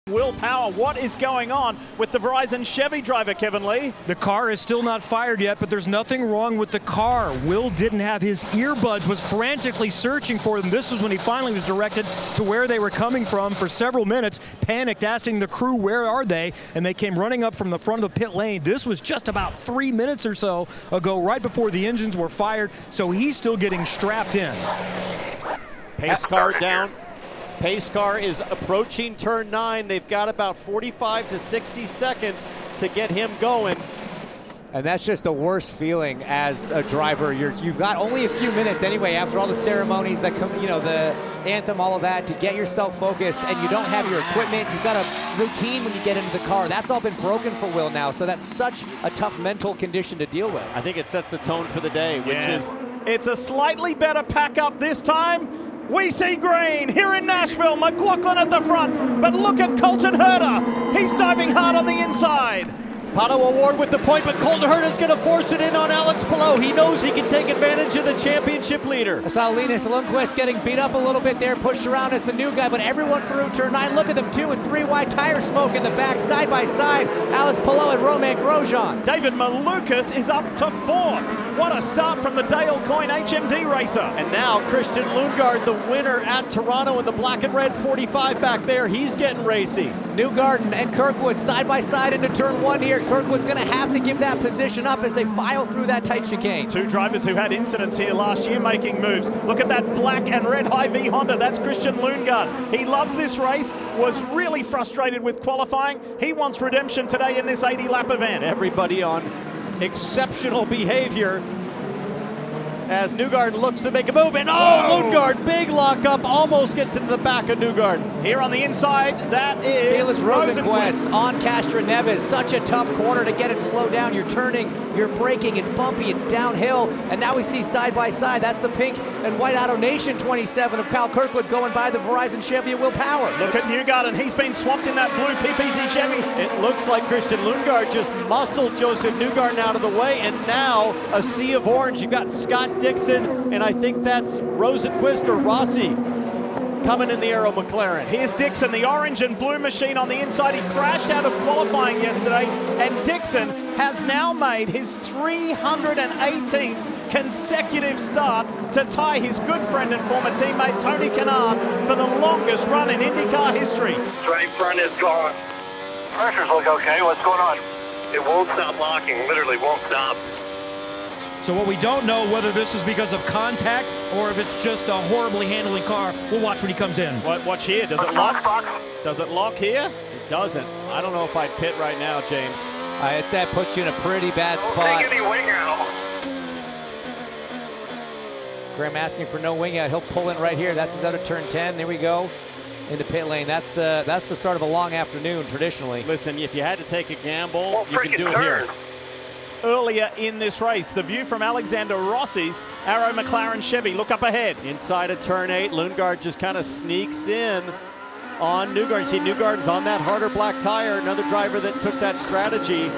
Willpower, what is going on with the Verizon Chevy driver, Kevin Lee? The car is still not fired yet, but there's nothing wrong with the car. Will didn't have his earbuds, was frantically searching for them. This was when he finally was directed to where they were coming from for several minutes, panicked, asking the crew, where are they? And they came running up from the front of the pit lane. This was just about 3 minutes or so ago, right before the engines were fired, so he's still getting strapped in. Pace car down. Pace car is approaching turn 9. They've got about 45 to 60 seconds to get him going. And that's just the worst feeling as a driver. You've got only a few minutes anyway after all the ceremonies that come, you know, the anthem, all of that, to get yourself focused, and you don't have your equipment. You've got a routine when you get into the car. That's all been broken for Will now, so that's such a tough mental condition to deal with. I think it sets the tone for the day, which is... It's a slightly better pack up this time. We see green here in Nashville, McLaughlin at the front, but look at Colton Herta. He's diving hard on the inside. Pato Award with the point, but Colton Herta's going to force it in on Alex Palou. He knows he can take advantage of the championship leader. I saw Linus Lundqvist getting beat up a little bit there, pushed around as the new guy, but everyone through turn 9. Look at them, 2 and 3 wide tire smoke in the back, side by side. Alex Palou and Romain Grosjean. David Malukas is up to 4th. What a start from the Dale Coyne HMD racer. And now Christian Lundgaard, the winner at Toronto in the black and red 45 back there. He's getting racy. Newgarden and Kirkwood side by side into turn 1 here. Kirkwood's going to have to give that position up as they file through that tight chicane. 2 drivers who had incidents here last year making moves. Look at that black and red Hy-Vee Honda. That's Christian Lundgaard. He loves this race, was really frustrated with qualifying. He wants redemption today in this 80-lap event. Everybody on exceptional behavior as Newgarden looks to make a move, and Lundgaard, big lockup, almost gets into the back of Newgarden. Here on the inside, that is Felix Rosenqvist on Castroneves. Such a tough corner to get it slowed down. You're turning, you're braking, it's bumpy, it's downhill, and now we see side by side. That's the pink and white Auto Nation 27 of Kyle Kirkwood going by the Verizon Chevy at Will Power. Look at Newgarden, he's been swapped in that blue PPG Chevy. It looks like Christian Lundgaard just muscled Joseph Newgarden out of the way, and now a sea of orange. You've got Scott Dixon, and I think that's Rosenqvist or Rossi coming in the Aero McLaren. Here's Dixon, the orange and blue machine on the inside. He crashed out of qualifying yesterday, and Dixon has now made his 318th consecutive start to tie his good friend and former teammate Tony Kanaan for the longest run in IndyCar history. Right front is gone. Pressures look okay. What's going on? It won't stop locking. Literally won't stop. So what we don't know whether this is because of contact or if it's just a horribly handling car. We'll watch when he comes in. Watch here. Does it lock? Does it lock here? It doesn't. I don't know if I'd pit right now, James. That puts you in a pretty bad Don't spot. take any wing out. Graham asking for no wing out. He'll pull in right here. That's his out of turn 10. There we go. Into pit lane. That's the start of a long afternoon traditionally. Listen, if you had to take a gamble, Well, you can do it here. Earlier in this race, the view from Alexander Rossi's Aero McLaren Chevy. Look up ahead. Inside of turn 8, Lundgaard just kind of sneaks in on Newgarden. See, Newgarden's on that harder black tire, another driver that took that strategy.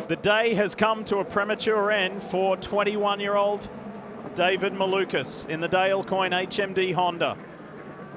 The day has come to a premature end for 21-year-old David Malukas in the Dale Coyne HMD Honda.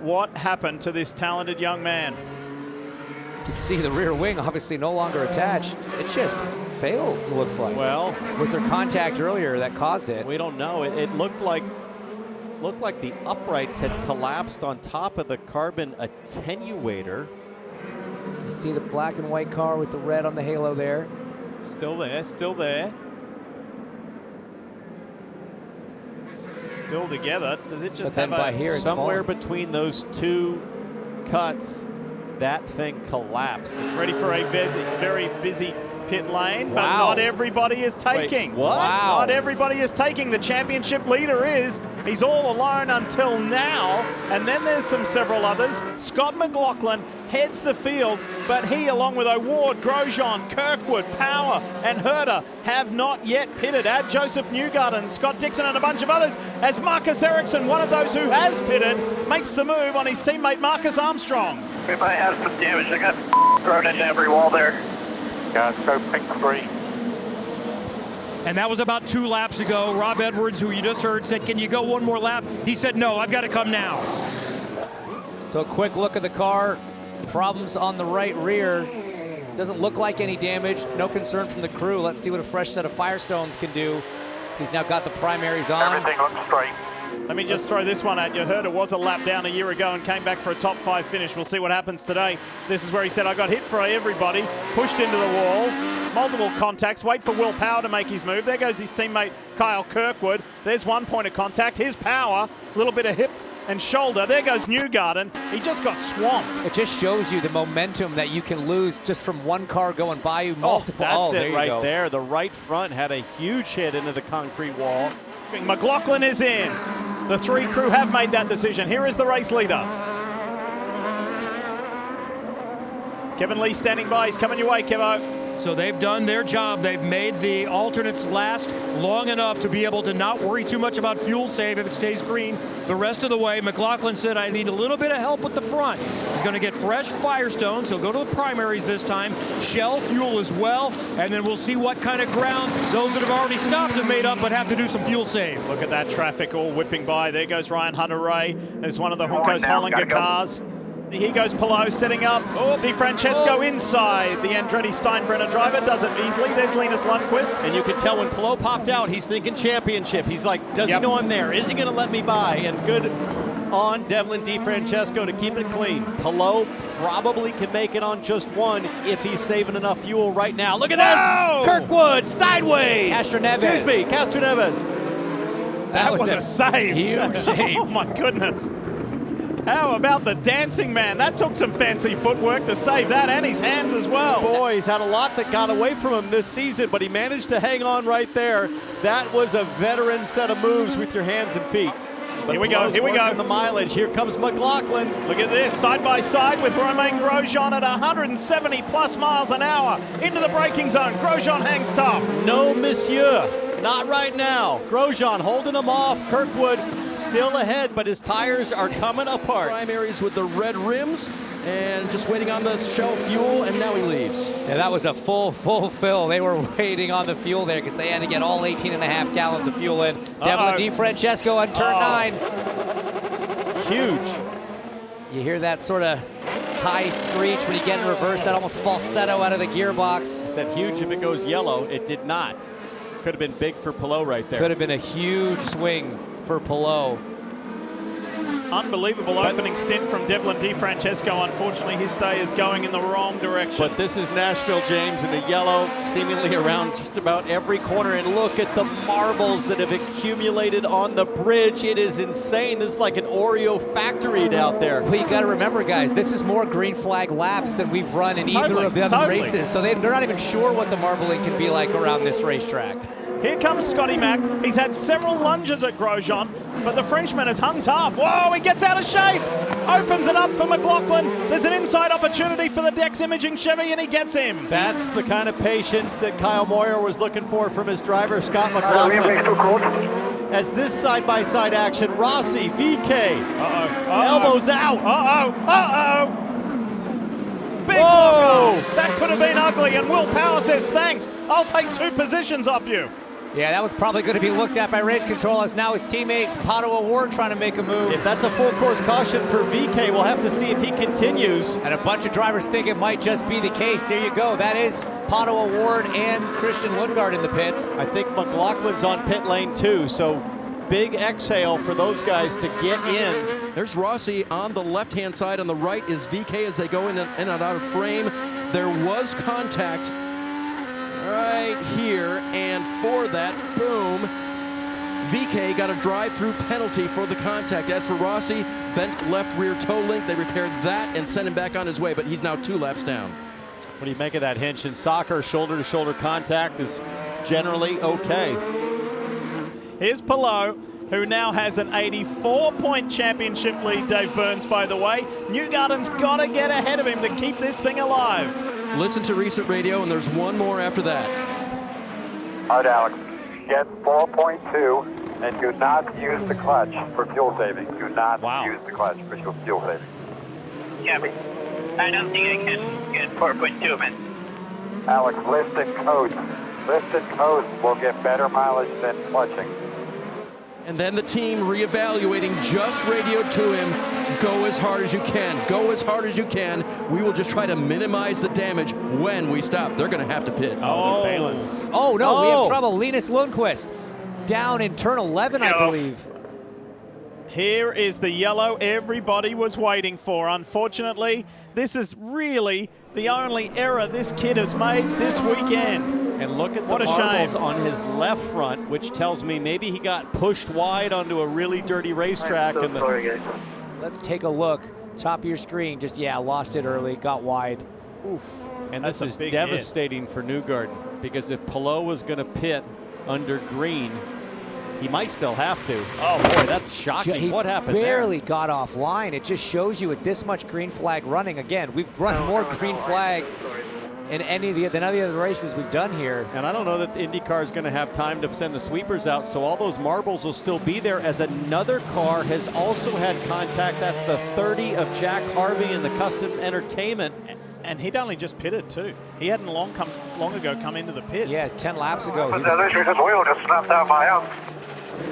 What happened to this talented young man? You can see the rear wing obviously no longer attached. It just failed, it looks like. Well, was there contact earlier that caused it? we don't know. It looked like the uprights had collapsed on top of the carbon attenuator. You see the black and white car with the red on the halo there. Still there, still there. Still together. Does it just have by here, somewhere between those two cuts, that thing collapsed. ready for a very busy pit lane, but Wow. not everybody is taking. Wait, what? Wow. Not everybody is taking. The championship leader is. He's all alone until now, and then there's several others. Scott McLaughlin heads the field, but he, along with Award, Grosjean, Kirkwood, Power, and Herta, have not yet pitted. Add Joseph Newgarden, Scott Dixon, and a bunch of others, as Marcus Ericsson, one of those who has pitted, makes the move on his teammate Marcus Armstrong. We might have some damage. I got thrown into every wall there. Guys, go pink 3. And that was about 2 laps ago. Rob Edwards, who you just heard, said, can you go one more lap? He said, no, I've got to come now. So a quick look at the car. Problems on the right rear. Doesn't look like any damage. No concern from the crew. Let's see what a fresh set of Firestones can do. He's now got the primaries on. Everything looks straight. Let me just throw this one at you. Herta was a lap down a year ago and came back for a top 5 finish. We'll see what happens today. This is where he said, I got hit for everybody, pushed into the wall, multiple contacts, wait for Will Power to make his move. There goes his teammate Kyle Kirkwood. There's one point of contact. His Power, a little bit of hip and shoulder. There goes Newgarden. He just got swamped. It just shows you the momentum that you can lose just from one car going by you. Multiple. That's there it you right go. there. The right front had a huge hit into the concrete wall. McLaughlin is in. The 3 crew have made that decision. Here is the race leader. Kevin Lee standing by. He's coming your way, Kevo. So they've done their job. They've made the alternates last long enough to be able to not worry too much about fuel save if it stays green the rest of the way. McLaughlin said, I need a little bit of help with the front. He's going to get fresh Firestones. He'll go to the primaries this time. Shell fuel as well. And then we'll see what kind of ground those that have already stopped have made up but have to do some fuel save. Look at that traffic all whipping by. There goes Ryan Hunter-Ray. There's one of the Junco's Hollinger cars. Here goes Palou setting up. Di Francesco inside. The Andretti Steinbrenner driver does it easily. There's Linus Lundqvist. And you can tell when Palou popped out, he's thinking championship. He's like, does he know I'm there? Is he going to let me by? And good on Devlin Di Francesco to keep it clean. Palou probably can make it on just one if he's saving enough fuel right now. Look at this! Kirkwood, sideways! Castroneves. Excuse me, Castroneves. That was a save. Huge save. Oh my goodness. How about the dancing man? That took some fancy footwork to save that, and his hands as well. Boy, he's had a lot that got away from him this season, but he managed to hang on right there. That was a veteran set of moves with your hands and feet. But here we go, here we go. The mileage. Here comes McLaughlin. Look at this, side by side with Romain Grosjean at 170 plus miles an hour into the braking zone. Grosjean hangs tough. No, monsieur. Not right now. Grosjean holding him off. Kirkwood still ahead, but his tires are coming apart. Primaries with the red rims and just waiting on the Shell fuel, and now he leaves. Yeah, that was a full fill. They were waiting on the fuel there because they had to get all 18.5 gallons of fuel in. Devlin Di Francesco on turn 9. Huge. You hear that sort of high screech when you get in reverse, that almost falsetto out of the gearbox. I said huge if it goes yellow. It did not. Could have been big for Palou right there. Could have been a huge swing for Palou. Unbelievable opening stint from Devlin Di Francesco. Unfortunately, his day is going in the wrong direction. But this is Nashville, James, and the yellow seemingly around just about every corner. And look at the marbles that have accumulated on the bridge. It is insane. This is like an Oreo factory out there. But you got to remember, guys, this is more green flag laps than we've run in either of the other races. So they're not even sure what the marbling can be like around this racetrack. Here comes Scotty Mack. He's had several lunges at Grosjean, but the Frenchman has hung tough. Whoa, he gets out of shape. Opens it up for McLaughlin. There's an inside opportunity for the Dex Imaging Chevy, and he gets him. That's the kind of patience that Kyle Moyer was looking for from his driver, Scott McLaughlin. As this side-by-side action, Rossi, VK, elbows out. Big blocker. That could have been ugly, and Will Power says, thanks, I'll take 2 positions off you. Yeah, that was probably going to be looked at by race control as now his teammate Pato O'Ward trying to make a move. If that's a full course caution for VK, we'll have to see if he continues. And a bunch of drivers think it might just be the case. There you go. That is Pato O'Ward and Christian Lundgaard in the pits. I think McLaughlin's on pit lane too, so big exhale for those guys to get in. There's Rossi on the left-hand side. On the right is VK as they go in and out of frame. There was contact right here, and for that, boom, VK got a drive-through penalty for the contact. As for Rossi, bent left rear toe link. They repaired that and sent him back on his way, but he's now 2 laps down. What do you make of that, Hinch? In soccer, shoulder-to-shoulder contact is generally okay. Here's Palou, who now has an 84-point championship lead, Dave Burns, by the way. Newgarden's got to get ahead of him to keep this thing alive. Listen to recent radio, and there's one more after that. All right, Alex, get 4.2 and do not use the clutch for fuel saving. Do not use the clutch for fuel saving. Copy. I don't think I can get 4.2, man. Alex, lift and coast. Lift and coast will get better mileage than clutching. And then the team reevaluating just radioed to him, go as hard as you can, go as hard as you can. We will just try to minimize the damage when we stop. They're going to have to pit. Oh, Oh, no, we have trouble. Linus Lundqvist down in turn 11, I believe. Here is the yellow everybody was waiting for. Unfortunately, this is really the only error this kid has made this weekend. And look at the What a marbles shame. on his left front, which tells me maybe he got pushed wide onto a really dirty racetrack. I'm so sorry, guys. Let's take a look. Top of your screen, just, lost it early, got wide. Oof. And That's this a is big devastating for Newgarden, because if Palou was going to pit under green, he might still have to. Oh boy, that's shocking. He What happened barely got offline. It just shows you with this much green flag running. Again, we've run more green flag in any of the other races we've done here. there? And I don't know that the IndyCar is going to have time to send the sweepers out, so all those marbles will still be there, as another car has also had contact. That's the 30 of Jack Harvey in the Custom Entertainment. And he'd only just pitted too. He hadn't long ago come into the pits. Yes, 10 laps ago. But the electric wheel just snapped out my house.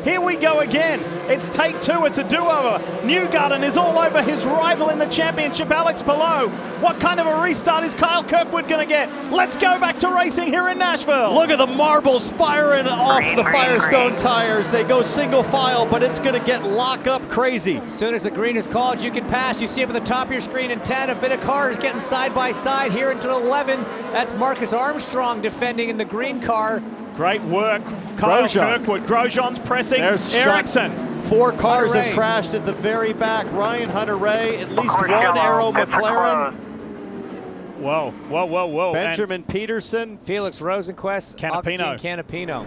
Here we go again. It's take two. It's a do-over. Newgarden is all over his rival in the championship, Alex Palou. What kind of a restart is Kyle Kirkwood going to get? Let's go back to racing here in Nashville. Look at the marbles firing off the Firestone tires. They go single file, but it's going to get lock-up crazy. As soon as the green is called, you can pass. You see up at the top of your screen in 10, a bit of cars getting side by side here into 11. That's Marcus Armstrong defending in the green car. Great work, Kyle Grosjean. Kirkwood. Grosjean's pressing There's Ericsson. 4 cars Hunter-Reay. have crashed at the very back. Ryan Hunter-Reay, at least one Yellow, arrow pits are McLaren. closed. Whoa, whoa, whoa, whoa. Benjamin Peterson. Felix Rosenquist, Canapino. Augustine Canapino.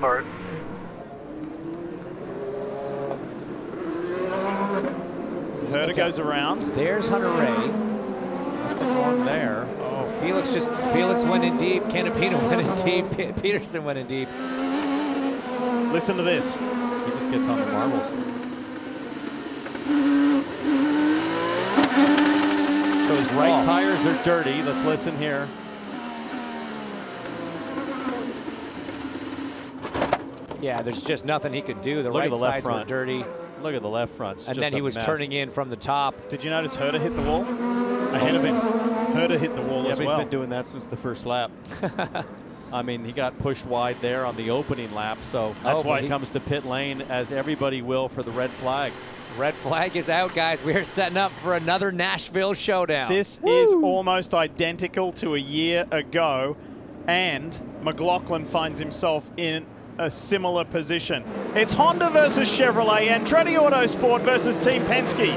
Sorry. And Herta goes around. There's Hunter-Reay. One there. Felix went in deep. Canapino went in deep. Peterson went in deep. Listen to this. He just gets on the marbles. So his right tires are dirty. Let's listen here. Yeah, there's just nothing he could do. The Look at right the left sides were front. dirty. Look at the left front. It's And just then he a was mess. turning in from the top. Did you notice Herta hit the wall? Ahead of him. Herta hit the wall Yeah, as but well. he's been doing that since the first lap. I mean, he got pushed wide there on the opening lap, so that's why it comes to pit lane, as everybody will, for the red flag. Red flag is out, guys. We are setting up for another Nashville showdown. This is almost identical to a year ago, and McLaughlin finds himself in a similar position. It's Honda versus Chevrolet, Andretti Autosport versus Team Penske.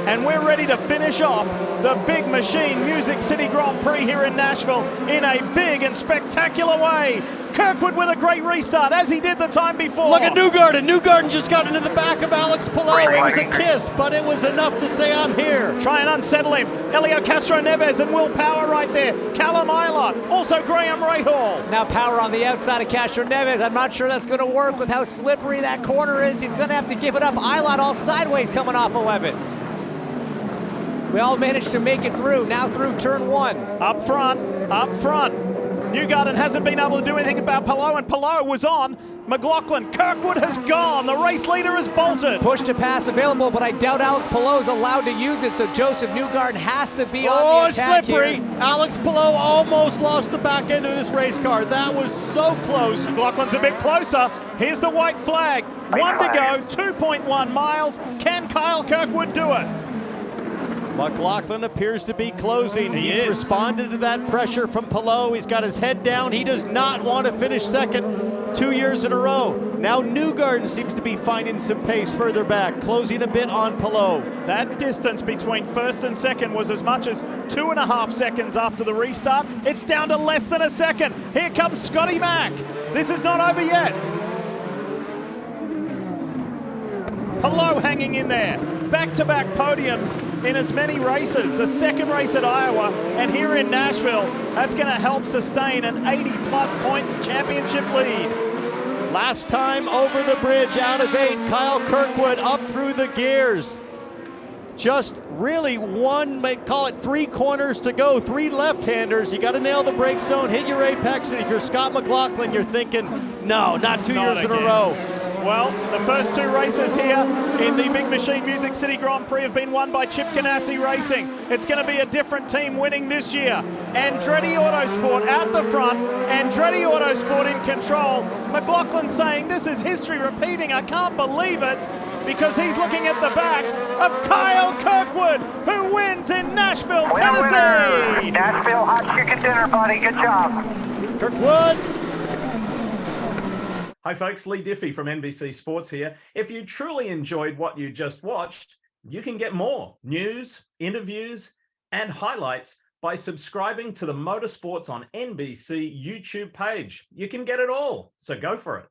And we're ready to finish off the Big Machine Music City Grand Prix here in Nashville in a big and spectacular way. Kirkwood with a great restart, as he did the time before. Look at Newgarden. Newgarden just got into the back of Alex Palou. It was a kiss, but it was enough to say, I'm here. Try and unsettle him. Elio Castro Neves and Will Power right there. Callum Isla, also Graham Rahal. Now Power on the outside of Castro Neves. I'm not sure that's going to work with how slippery that corner is. He's going to have to give it up. Isla all sideways coming off 11. We all managed to make it through. Now through turn 1. Up front. Newgarden hasn't been able to do anything about Palou, and Palou was on. McLaughlin, Kirkwood has gone. The race leader has bolted. Push to pass available, but I doubt Alex Palou is allowed to use it, so Joseph Newgarden has to be on the attack slippery. here. Alex Palou almost lost the back end of his race car. That was so close. McLaughlin's a bit closer. Here's the white flag. 1 to go, 2.1 miles. Can Kyle Kirkwood do it? McLaughlin appears to be closing. He He's is. responded to that pressure from Palou. He's got his head down. He does not want to finish second 2 years in a row. Now Newgarden seems to be finding some pace further back, closing a bit on Palou. That distance between first and second was as much as 2.5 seconds after the restart. It's down to less than a second. Here comes Scotty Mack. This is not over yet. Palou hanging in there. Back-to-back podiums in as many races. The second race at Iowa and here in Nashville. That's going to help sustain an 80-plus point championship lead. Last time over the bridge out of 8, Kyle Kirkwood up through the gears. Just really call it 3 corners to go, 3 left-handers. You got to nail the brake zone, hit your apex, and if you're Scott McLaughlin, you're thinking, no, not 2 years in a row. Well, the first two races here in the Big Machine Music City Grand Prix have been won by Chip Ganassi Racing. It's going to be a different team winning this year. Andretti Autosport out the front, Andretti Autosport in control. McLaughlin saying this is history repeating, I can't believe it, because he's looking at the back of Kyle Kirkwood, who wins in Nashville, Tennessee. Nashville hot chicken dinner, buddy. Good job. Kirkwood. Hi folks, Lee Diffie from NBC Sports here. If you truly enjoyed what you just watched, you can get more news, interviews, and highlights by subscribing to the Motorsports on NBC YouTube page. You can get it all, so go for it.